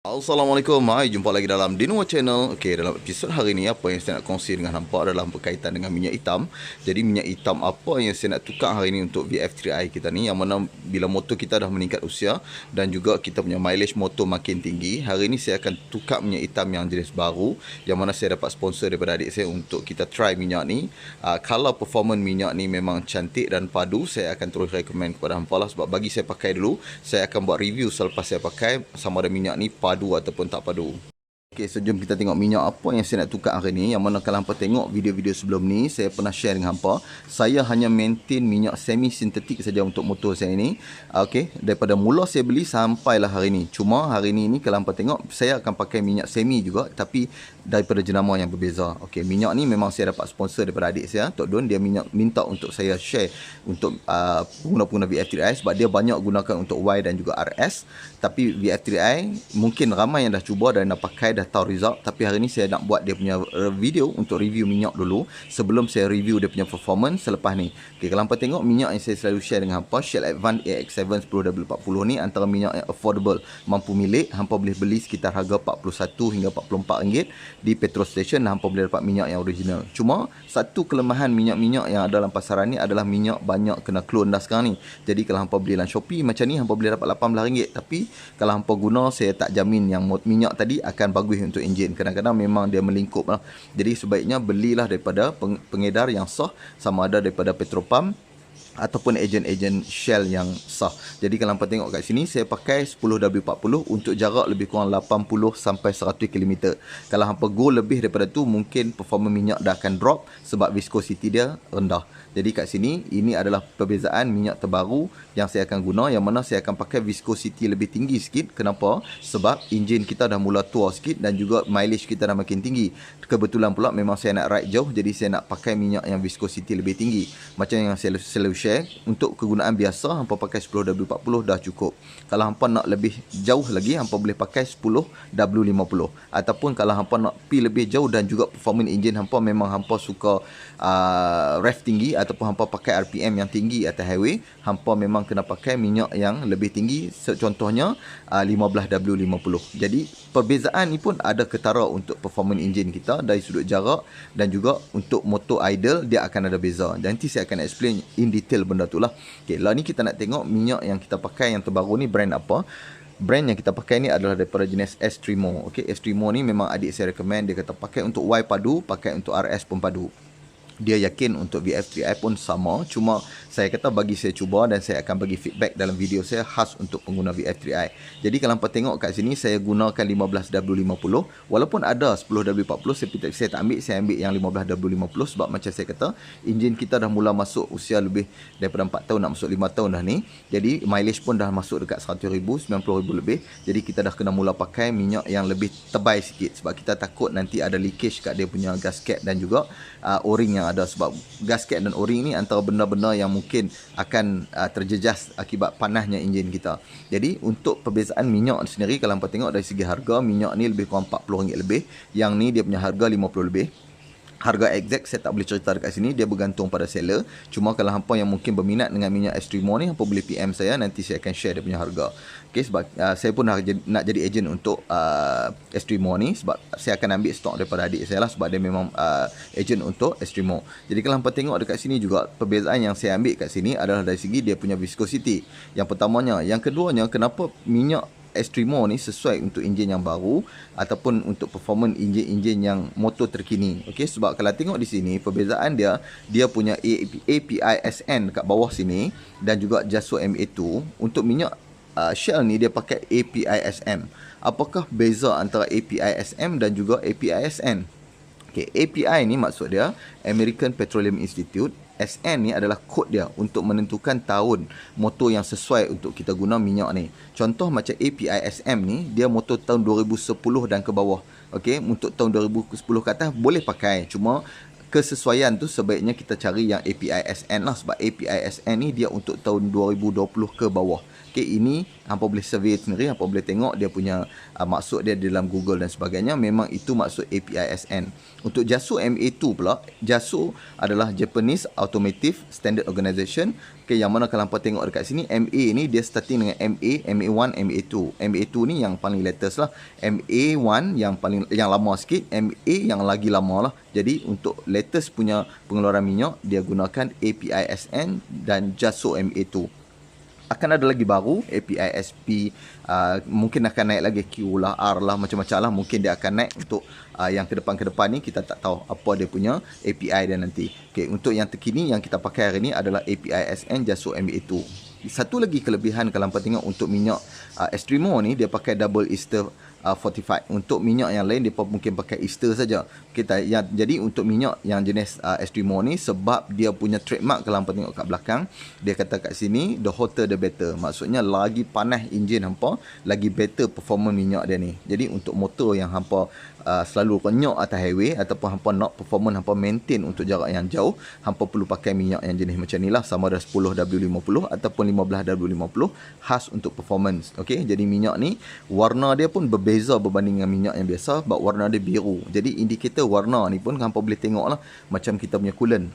Assalamualaikum, hai, jumpa lagi dalam Dino Channel. Okey, dalam episod hari ni apa yang saya nak kongsi dengan hampa adalah berkaitan dengan minyak hitam. Jadi minyak hitam apa yang saya nak tukar hari ni untuk VF3i kita ni, yang mana bila motor kita dah meningkat usia dan juga kita punya mileage motor makin tinggi, hari ni saya akan tukar minyak hitam yang jenis baru, yang mana saya dapat sponsor daripada adik saya untuk kita try minyak ni. Kalau performance minyak ni memang cantik dan padu, saya akan terus recommend kepada hampa lah, sebab bagi saya pakai dulu, saya akan buat review selepas saya pakai sama ada minyak ni padu ataupun tak padu. Okey, so jom kita tengok minyak apa yang saya nak tukar hari ni. Yang mana kalau hampa tengok video-video sebelum ni, saya pernah share dengan hampa, saya hanya maintain minyak semi sintetik saja untuk motor saya ni. Okey, daripada mula saya beli sampailah hari ni. Cuma hari ni kalau hampa tengok, saya akan pakai minyak semi juga, tapi daripada jenama yang berbeza. Okey, minyak ni memang saya dapat sponsor daripada adik saya, Tok Don. Dia minta untuk saya share untuk pengguna-pengguna VF3i, sebab dia banyak gunakan untuk Y dan juga RS. Tapi VF3i mungkin ramai yang dah cuba dan dah pakai, dah tahu result. Tapi hari ni saya nak buat dia punya video untuk review minyak dulu, sebelum saya review dia punya performance selepas ni. Okay, kalau hampa tengok minyak yang saya selalu share dengan hampa, Shell Advance AX7 10W40 ni antara minyak yang affordable, mampu milik. Hampa boleh beli sekitar harga 41 hingga 44 ringgit di petrol station, dan hampa boleh dapat minyak yang original. Cuma satu kelemahan minyak-minyak yang ada dalam pasaran ni adalah minyak banyak kena clone dah sekarang ni. Jadi kalau hampa beli dalam Shopee macam ni, hampa boleh dapat 18 ringgit. Tapi kalau hampa guna, saya tak jamin yang minyak tadi akan bagus untuk enjin. Kadang-kadang memang dia melingkup lah. Jadi sebaiknya belilah daripada pengedar yang sah, sama ada daripada Petropam ataupun ejen-ejen Shell yang sah. Jadi kalau hampa tengok kat sini, saya pakai 10W40 untuk jarak lebih kurang 80 sampai 100 km. Kalau hampa go lebih daripada tu, mungkin performa minyak dah akan drop sebab viscosity dia rendah. Jadi kat sini, ini adalah perbezaan minyak terbaru yang saya akan guna, yang mana saya akan pakai viscosity lebih tinggi sikit. Kenapa? Sebab enjin kita dah mula tua sikit dan juga mileage kita dah makin tinggi. Kebetulan pula memang saya nak ride jauh, jadi saya nak pakai minyak yang viscosity lebih tinggi. Macam yang saya selalu share, untuk kegunaan biasa, hampa pakai 10W40 dah cukup. Kalau hampa nak lebih jauh lagi, hampa boleh pakai 10W50. Ataupun kalau hampa nak pi lebih jauh dan juga performance enjin hampa memang hampa suka rev tinggi, ataupun hampa pakai RPM yang tinggi atas highway, hampa memang kena pakai minyak yang lebih tinggi. Contohnya 15W50. Jadi perbezaan ni pun ada ketara untuk performance enjin kita dari sudut jarak, dan juga untuk motor idle dia akan ada beza. Dan nanti saya akan explain in detail benda tu lah. Okay, lah ni kita nak tengok minyak yang kita pakai yang terbaru ni brand apa. Brand yang kita pakai ni adalah daripada jenis Estrimo. Okay, Estrimo ni memang adik saya recommend. Dia kata pakai untuk Y padu, pakai untuk RS pun padu. Dia yakin untuk VF3i pun sama. Cuma saya kata bagi saya cuba, dan saya akan bagi feedback dalam video saya khas untuk pengguna VF3i. Jadi kalau hampa tengok kat sini, saya gunakan 15W50. Walaupun ada 10W40, saya tak ambil. Saya ambil yang 15W50 sebab macam saya kata, enjin kita dah mula masuk usia lebih daripada 4 tahun nak masuk 5 tahun dah ni. Jadi mileage pun dah masuk dekat 100,000, 90,000 lebih. Jadi kita dah kena mula pakai minyak yang lebih tebal sikit, sebab kita takut nanti ada leakage kat dia punya gasket dan juga o-ring yang ada. Sebab gasket dan o-ring ni antara benda-benda yang mungkin akan terjejas akibat panasnya enjin kita. Jadi untuk perbezaan minyak sendiri, kalau hampa tengok dari segi harga, minyak ni lebih kurang RM40 lebih. Yang ni dia punya harga RM50 lebih. Harga exact saya tak boleh cerita dekat sini, dia bergantung pada seller. Cuma kalau hampa yang mungkin berminat dengan minyak Estrimo ni, hampa boleh PM saya, nanti saya akan share dia punya harga. Okay, sebab saya pun nak jadi ejen untuk Estrimo ni, sebab saya akan ambil stok daripada adik saya lah, sebab dia memang ejen untuk Estrimo. Jadi kalau hampa tengok dekat sini juga, perbezaan yang saya ambil kat sini adalah dari segi dia punya viscosity. Yang pertamanya. Yang keduanya, kenapa minyak Estrimo ni sesuai untuk enjin yang baru ataupun untuk performance enjin-enjin yang motor terkini. Okey, sebab kalau tengok di sini, perbezaan dia punya API-SN kat bawah sini, dan juga JASO MA2. Untuk minyak Shell ni dia pakai API-SM. Apakah beza antara API-SM dan juga API-SN? Okay, API ni maksud dia American Petroleum Institute. SN ni adalah kod dia untuk menentukan tahun motor yang sesuai untuk kita guna minyak ni. Contoh macam API SM ni, dia motor tahun 2010 dan ke bawah. Okey, untuk tahun 2010 ke atas boleh pakai. Cuma kesesuaian tu sebaiknya kita cari yang API SN lah, sebab API SN ni dia untuk tahun 2020 ke bawah. Okay, ini hampa boleh survey sendiri, hampa boleh tengok dia punya maksud dia dalam Google dan sebagainya. Memang itu maksud API SN. Untuk JASO MA2 pula, JASO adalah Japanese Automotive Standard Organization. Okay, yang mana kalau hampa tengok dekat sini, MA ni dia starting dengan MA, MA1, MA2. MA2 ni yang paling latest lah. MA1 yang lama sikit, MA yang lagi lama lah. Jadi untuk latest punya pengeluaran minyak, dia gunakan API-SN dan JASO MA2. Akan ada lagi baru API SP, mungkin akan naik lagi Q lah, R lah, macam-macam lah. Mungkin dia akan naik untuk yang ke depan ni, kita tak tahu apa dia punya API dia nanti. Okay, untuk yang terkini yang kita pakai hari ni adalah API SN JASO MA2. Satu lagi kelebihan kalau hampa tengok untuk minyak Extremo ni, dia pakai double ester fortified. Untuk minyak yang lain dia mungkin pakai ester saja. Jadi untuk minyak yang jenis Extremo ni, sebab dia punya trademark, kalau hampa tengok kat belakang, dia kata kat sini the hotter the better. Maksudnya lagi panas enjin hampa, lagi better performance minyak dia ni. Jadi untuk motor yang hampa selalu renyok atas highway, ataupun hampa nak performance hampa maintain untuk jarak yang jauh, hampa perlu pakai minyak yang jenis macam ni lah, sama ada 10W50 ataupun 15W50, khas untuk performance. Okay, jadi minyak ni warna dia pun berbeza berbanding dengan minyak yang biasa, sebab warna dia biru. Jadi indikator warna ni pun hampa boleh tengok lah, macam kita punya coolant.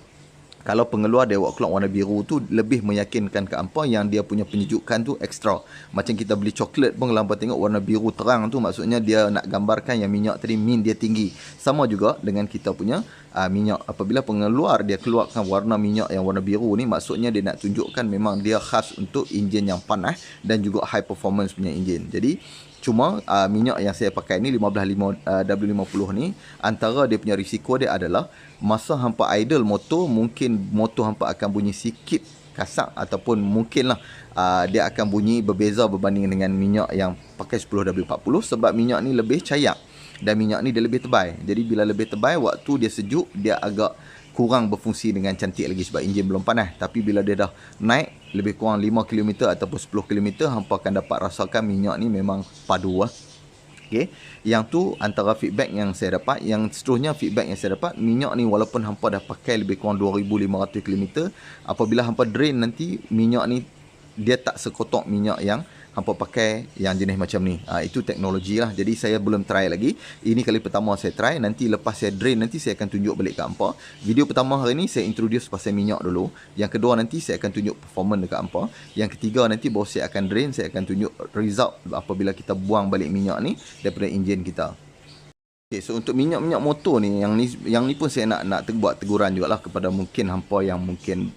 Kalau pengeluar dia buat clock warna biru tu lebih meyakinkan ke hampa yang dia punya penyejukan tu ekstra. Macam kita beli coklat pun kalau hampa tengok warna biru terang tu, maksudnya dia nak gambarkan yang minyak tadi min dia tinggi. Sama juga dengan kita punya minyak. Apabila pengeluar dia keluarkan warna minyak yang warna biru ni, maksudnya dia nak tunjukkan memang dia khas untuk enjin yang panas dan juga high performance punya enjin. Jadi cuma minyak yang saya pakai ni 15W50 ni, antara dia punya risiko dia adalah masa hampa idle motor, mungkin motor hampa akan bunyi sikit kasak, ataupun mungkinlah dia akan bunyi berbeza berbanding dengan minyak yang pakai 10W40, sebab minyak ni lebih cayak dan minyak ni dia lebih tebal. Jadi bila lebih tebal, waktu dia sejuk, dia agak kurang berfungsi dengan cantik lagi sebab enjin belum panas. Tapi bila dia dah naik lebih kurang 5km ataupun 10km, hampa akan dapat rasakan minyak ni memang padu lah. Okay. Yang tu antara feedback yang saya dapat. Yang seterusnya feedback yang saya dapat, minyak ni walaupun hampa dah pakai lebih kurang 2500km, apabila hampa drain nanti, minyak ni dia tak sekotok minyak yang hampa pakai yang jenis macam ni. Itu teknologi lah. Jadi saya belum try lagi. Ini kali pertama saya try. Nanti lepas saya drain, nanti saya akan tunjuk balik ke hampa. Video pertama hari ni saya introduce pasal minyak dulu. Yang kedua nanti saya akan tunjuk performance dekat hampa. Yang ketiga nanti baru saya akan drain, saya akan tunjuk result apabila kita buang balik minyak ni daripada enjin kita. Okay, so untuk minyak-minyak motor ni, yang ni pun saya nak buat teguran jugalah kepada mungkin hampa yang mungkin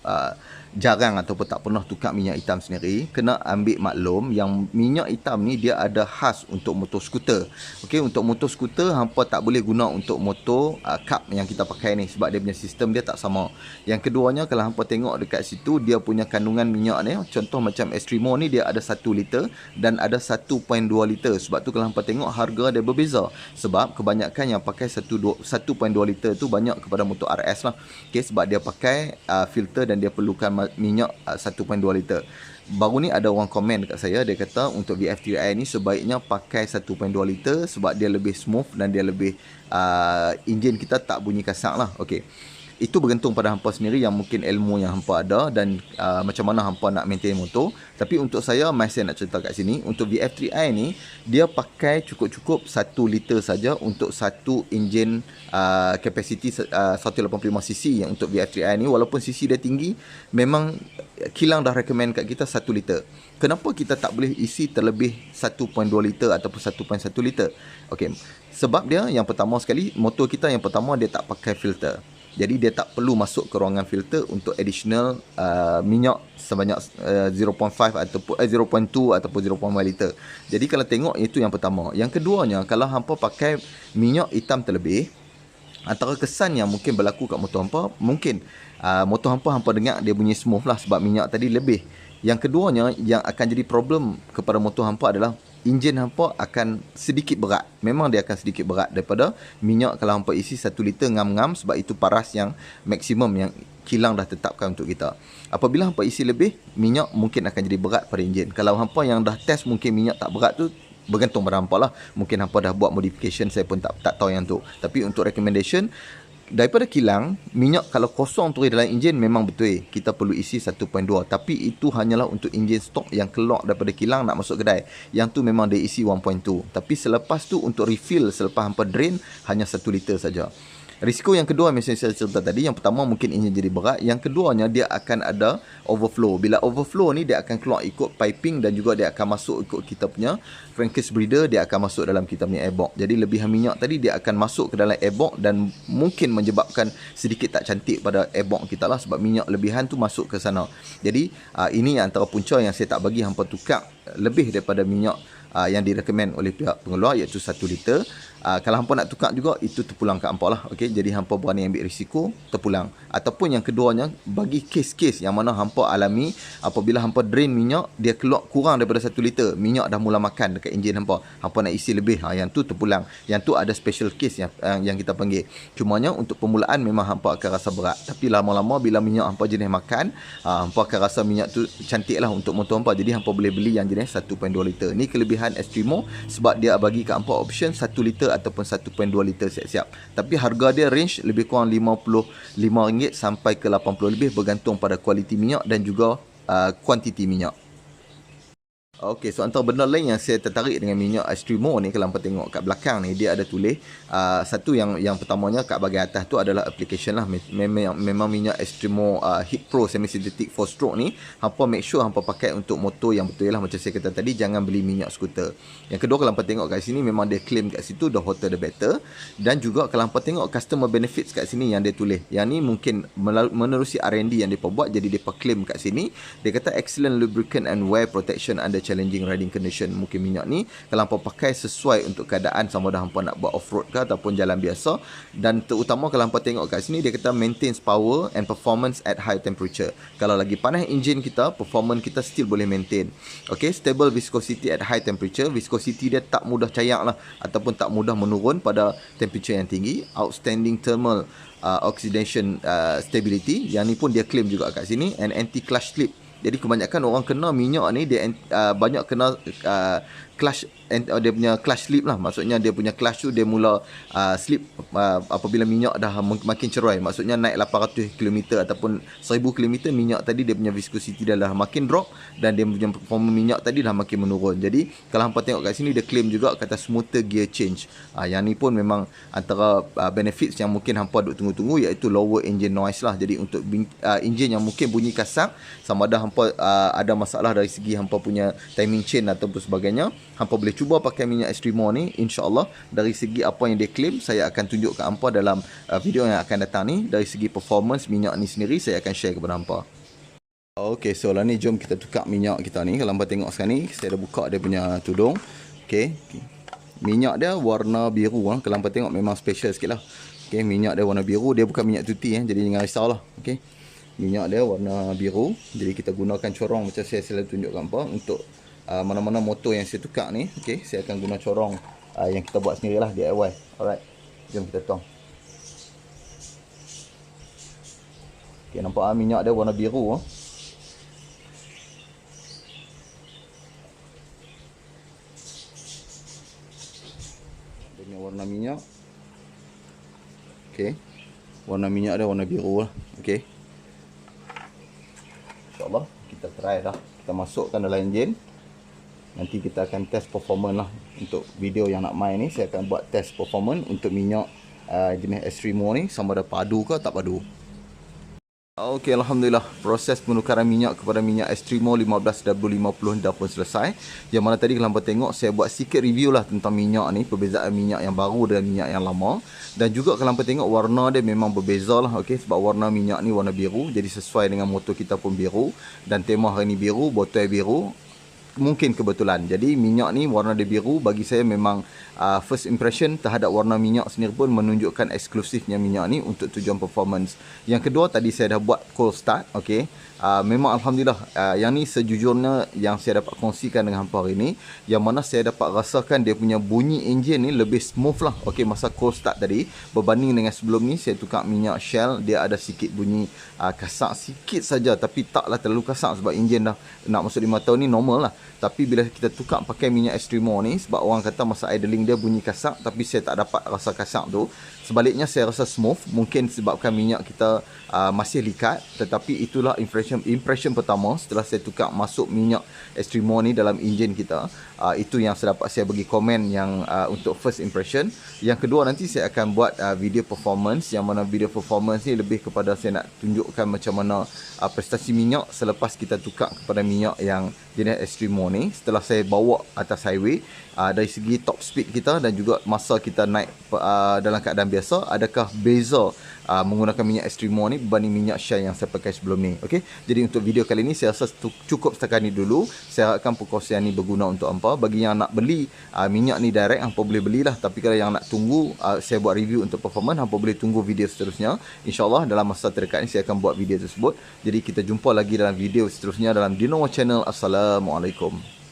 jarang ataupun tak pernah tukar minyak hitam sendiri. Kena ambil maklum yang minyak hitam ni dia ada khas untuk motor skuter. Okey, untuk motor skuter hampa tak boleh guna untuk motor cup yang kita pakai ni, sebab dia punya sistem dia tak sama. Yang keduanya, kalau hampa tengok dekat situ, dia punya kandungan minyak ni, contoh macam Extremo ni, dia ada 1 liter dan ada 1.2 liter. Sebab tu kalau hampa tengok harga dia berbeza, sebab kebanyakan yang pakai 1.2 liter tu banyak kepada motor RS lah. Okey, sebab dia pakai filter dan dia perlukan minyak 1.2 liter. Baru ni ada orang komen dekat saya, dia kata untuk VF3i ni sebaiknya pakai 1.2 liter sebab dia lebih smooth dan dia lebih enjin kita tak bunyi kasak lah. Okey, itu bergantung pada hampa sendiri yang mungkin ilmu yang hampa ada dan macam mana hampa nak maintain motor. Tapi untuk saya, masih nak cerita kat sini, untuk VF3i ni dia pakai cukup-cukup 1 liter saja untuk satu enjin capacity 185cc yang untuk VF3i ni. Walaupun cc dia tinggi, memang kilang dah recommend kat kita 1 liter. Kenapa kita tak boleh isi terlebih 1.2 liter ataupun 1.1 liter? Okey, sebab dia yang pertama sekali, motor kita yang pertama dia tak pakai filter. Jadi dia tak perlu masuk ke ruangan filter untuk additional minyak sebanyak 0.5 ataupun 0.2 ataupun 0.1 liter. Jadi kalau tengok, itu yang pertama. Yang keduanya, kalau hampa pakai minyak hitam terlebih, antara kesan yang mungkin berlaku kat motor hampa, mungkin motor hampa dengar dia bunyi smooth lah sebab minyak tadi lebih. Yang keduanya, yang akan jadi problem kepada motor hampa adalah enjin hampa akan sedikit berat. Memang dia akan sedikit berat daripada minyak kalau hampa isi 1 liter ngam-ngam, sebab itu paras yang maksimum yang kilang dah tetapkan untuk kita. Apabila hampa isi lebih, minyak mungkin akan jadi berat pada enjin. Kalau hampa yang dah test mungkin minyak tak berat tu, bergantung pada hampa lah. Mungkin hampa dah buat modification, saya pun tak tahu yang tu. Tapi untuk recommendation daripada kilang, minyak kalau kosong terus dalam enjin, memang betul kita perlu isi 1.2. Tapi itu hanyalah untuk enjin stok yang keluar daripada kilang nak masuk kedai. Yang tu memang dia isi 1.2. Tapi selepas tu untuk refill, selepas hampa drain, hanya 1 liter saja. Risiko yang kedua macam saya cerita tadi, yang pertama mungkin enjin jadi berat, yang keduanya dia akan ada overflow. Bila overflow ni dia akan keluar ikut piping dan juga dia akan masuk ikut kita punya crankcase breather, dia akan masuk dalam kita punya airbox. Jadi lebihan minyak tadi dia akan masuk ke dalam airbox dan mungkin menyebabkan sedikit tak cantik pada airbox kita lah, sebab minyak lebihan tu masuk ke sana. Jadi ini antara punca yang saya tak bagi hampa tukar lebih daripada minyak yang direkomend oleh pihak pengeluar, iaitu 1 liter. Kalau hampa nak tukar juga, itu terpulang kat hampa lah. Okay? Jadi hampa berani ambil risiko, terpulang. Ataupun yang keduanya, bagi kes-kes yang mana hampa alami, apabila hampa drain minyak, dia keluar kurang daripada 1 liter, minyak dah mula makan dekat enjin hampa, hampa nak isi lebih, yang tu terpulang. Yang tu ada special case yang kita panggil. Cumanya untuk permulaan memang hampa akan rasa berat. Tapi lama-lama bila minyak hampa jenis makan, hampa akan rasa minyak tu cantik lah untuk motor hampa. Jadi hampa boleh beli yang jenis 1.2 liter. Ni kelebihan Extremo, sebab dia bagi kat hampa option 1 liter ataupun 1.2 liter siap-siap. Tapi harga dia range lebih kurang RM55 sampai ke RM80 lebih, bergantung pada kualiti minyak dan juga kuantiti minyak. Okey, so antara benda lain yang saya tertarik dengan minyak Extremo ni, kalau hampa tengok kat belakang ni, dia ada tulis satu yang pertamanya kat bahagian atas tu adalah application lah. Memang minyak Extremo Heat Pro Semi Synthetic 4 stroke ni, hampa make sure hampa pakai untuk motor yang betul lah. Macam saya kata tadi, jangan beli minyak skuter. Yang kedua, kalau hampa tengok kat sini, memang dia claim kat situ the hotter the better. Dan juga kalau hampa tengok customer benefits kat sini yang dia tulis, yang ni mungkin menerusi R&D yang dia buat, jadi dia claim kat sini, dia kata excellent lubricant and wear protection under challenging riding condition. Mungkin minyak ni kalau hampa pakai sesuai untuk keadaan, sama ada hampa nak buat off-road ke ataupun jalan biasa. Dan terutama kalau hampa tengok kat sini, dia kata maintains power and performance at high temperature. Kalau lagi panas enjin kita, performance kita still boleh maintain. Okay, stable viscosity at high temperature. Viscosity dia tak mudah cayak lah, ataupun tak mudah menurun pada temperature yang tinggi. Outstanding thermal oxidation stability. Yang ni pun dia claim juga kat sini. And anti-clutch slip. Jadi kebanyakan orang kena minyak ni, dia banyak kena clutch, dia punya clutch slip lah. Maksudnya dia punya clutch tu dia mula slip apabila minyak dah makin cerai. Maksudnya naik 800 km ataupun 1000 km, minyak tadi dia punya viscosity dah makin drop dan dia punya performance minyak tadi dah makin menurun. Jadi kalau hampa tengok kat sini, dia claim juga kata smoother gear change. Yang ni pun memang antara benefits yang mungkin hampa duk tunggu-tunggu, iaitu lower engine noise lah. Jadi untuk engine yang mungkin bunyi kasar, sama ada hampa ada masalah dari segi hampa punya timing chain ataupun sebagainya, hampa boleh cuba pakai minyak Extremo ni. InsyaAllah dari segi apa yang dia claim, saya akan tunjuk ke hampa dalam video yang akan datang ni. Dari segi performance minyak ni sendiri, saya akan share kepada hampa. Okay, so lah ni jom kita tukar minyak kita ni. Kalau hampa tengok sekarang ni, saya dah buka dia punya tudung. Okay, minyak dia warna biru lah. Kalau hampa tengok memang special sikit lah. Okay, minyak dia warna biru, dia bukan minyak tuti jadi jangan risau lah. Okay, minyak dia warna biru. Jadi kita gunakan corong macam saya selalu tunjuk ke hampa. Untuk mana-mana motor yang saya tukar ni, okay, saya akan guna corong yang kita buat sendiri lah, DIY. Alright, jom kita tuang. Okay, nampak minyak dia warna biru. Dia punya warna minyak. Okay, warna minyak dia warna biru lah. Okay, InsyaAllah kita try dah. Kita masukkan dalam enjin. Nanti kita akan test performance lah. Untuk video yang nak main ni, saya akan buat test performance untuk minyak jenis Extremo ni, sama ada padu ke tak padu. Okey, Alhamdulillah, proses penukaran minyak kepada minyak Extremo 15W50 dah pun selesai. Yang mana tadi kalau hampa tengok, saya buat sikit review lah tentang minyak ni, perbezaan minyak yang baru dan minyak yang lama. Dan juga kalau hampa tengok, warna dia memang berbeza lah. Okey, sebab warna minyak ni warna biru, jadi sesuai dengan motor kita pun biru. Dan tema hari ni biru, botol biru. Mungkin kebetulan. Jadi minyak ni warna dia biru, bagi saya memang first impression terhadap warna minyak sendiri pun menunjukkan eksklusifnya minyak ni untuk tujuan performance. Yang kedua, tadi saya dah buat cold start. Okay, memang Alhamdulillah, yang ni sejujurnya yang saya dapat kongsikan dengan hampa hari ni, yang mana saya dapat rasakan dia punya bunyi enjin ni lebih smooth lah. Okay, masa cold start tadi, berbanding dengan sebelum ni saya tukar minyak Shell, dia ada sikit bunyi kasar sikit saja, tapi taklah terlalu kasar sebab enjin dah nak masuk 5 tahun ni normal lah. Tapi bila kita tukar pakai minyak Extremo ni, sebab orang kata masa idling dia bunyi kasar, tapi saya tak dapat rasa kasar tu. Sebaliknya saya rasa smooth. Mungkin sebabkan minyak kita masih likat, tetapi itulah impression impression pertama setelah saya tukar masuk minyak Extremo ni dalam enjin kita. Itu yang saya dapat saya bagi komen yang untuk first impression. Yang kedua nanti saya akan buat video performance, yang mana video performance ni lebih kepada saya nak tunjukkan macam mana prestasi minyak selepas kita tukar kepada minyak yang jenis Extremo ni setelah saya bawa atas highway. Dari segi top speed kita dan juga masa kita naik dalam keadaan biasa, adakah beza menggunakan minyak Extremo ni berbanding minyak Shell yang saya pakai sebelum ni. Okey, jadi untuk video kali ni saya rasa cukup setakat ni dulu. Saya harapkan perkongsian ni berguna untuk hampa. Bagi yang nak beli minyak ni direct, hampa boleh belilah. Tapi kalau yang nak tunggu saya buat review untuk performance, hampa boleh tunggu video seterusnya. InsyaAllah dalam masa terdekat ni saya akan buat video tersebut. Jadi kita jumpa lagi dalam video seterusnya dalam Dino Channel. Assalamualaikum.